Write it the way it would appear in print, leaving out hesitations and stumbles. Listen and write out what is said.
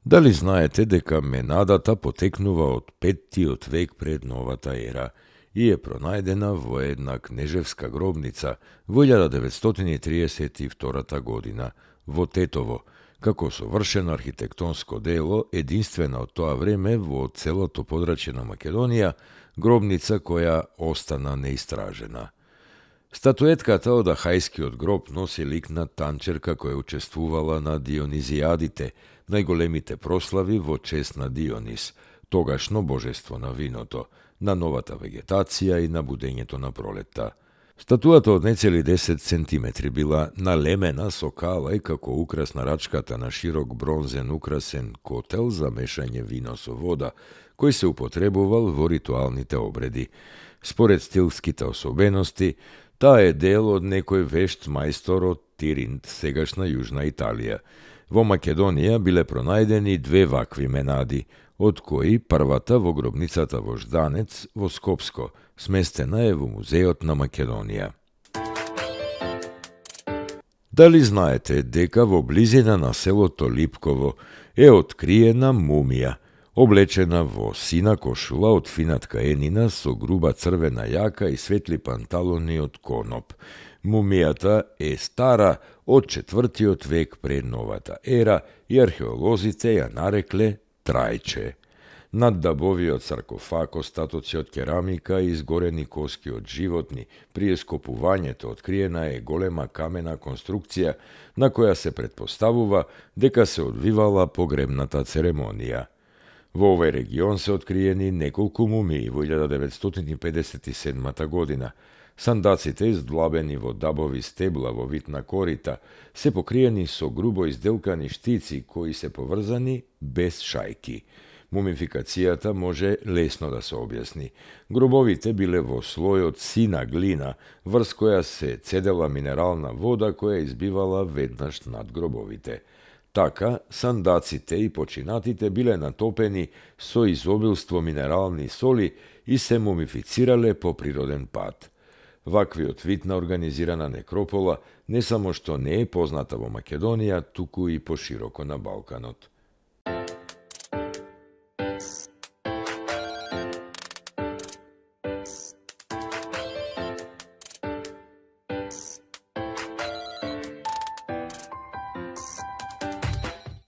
Дали знаете дека Менадата потекнува од 5-тиот век пред новата ера и е пронајдена во една кнежевска гробница во 1932 година во Тетово, како совршено архитектонско дело, единствена од тоа време во целото подрачје на Македонија, гробница која остана неистражена. Статуетката од Ахајскиот гроб носи лик на танчерка која учествувала на Дионизијадите, најголемите прослави во чест на Дионис, тогашно божество на виното, на новата вегетација и на будењето на пролетта. Статуата од нецели 10 сантиметри била налемена со кала и како украс на рачката на широк бронзен украсен котел за мешање вино со вода, кој се употребувал во ритуалните обреди. Според стилските особености, таа е дел од некој вешт мајстор од Тиринт, сегашна Јужна Италија. Во Македонија биле пронајдени 2 вакви Менади, од кои првата во гробницата во Жданец во Скопско, сместена е во Музеот на Македонија. Дали знаете дека во близина на селото Липково е откриена мумија, облечена во сина кошула од фина ткаенина со груба црвена јака и светли панталони од коноп. Мумијата е стара од 4-тиот век пред новата ера и археолозите ја нарекле Трајче. Над дабовиот саркофаг остатоци од керамика и изгорени коски од животни. При ескопувањето откриена е голема камена конструкција на која се предпоставува дека се одвивала погребната церемонија. Во овој регион се откриени неколку мумии во 1957 година. Сандаците, издлабени во дабови стебла во вид на корита, се покриени со грубо изделкани штици кои се поврзани без шајки. Мумификацијата може лесно да се објасни. Гробовите биле во слој од сина глина, врз која се цедела минерална вода која избивала веднаш над гробовите. Така, сандаците и починатите биле натопени со изобилство минерални соли и се мумифицирале по природен пат. Ваквиот вид на организирана некропола не само што не е позната во Македонија, туку и пошироко на Балканот.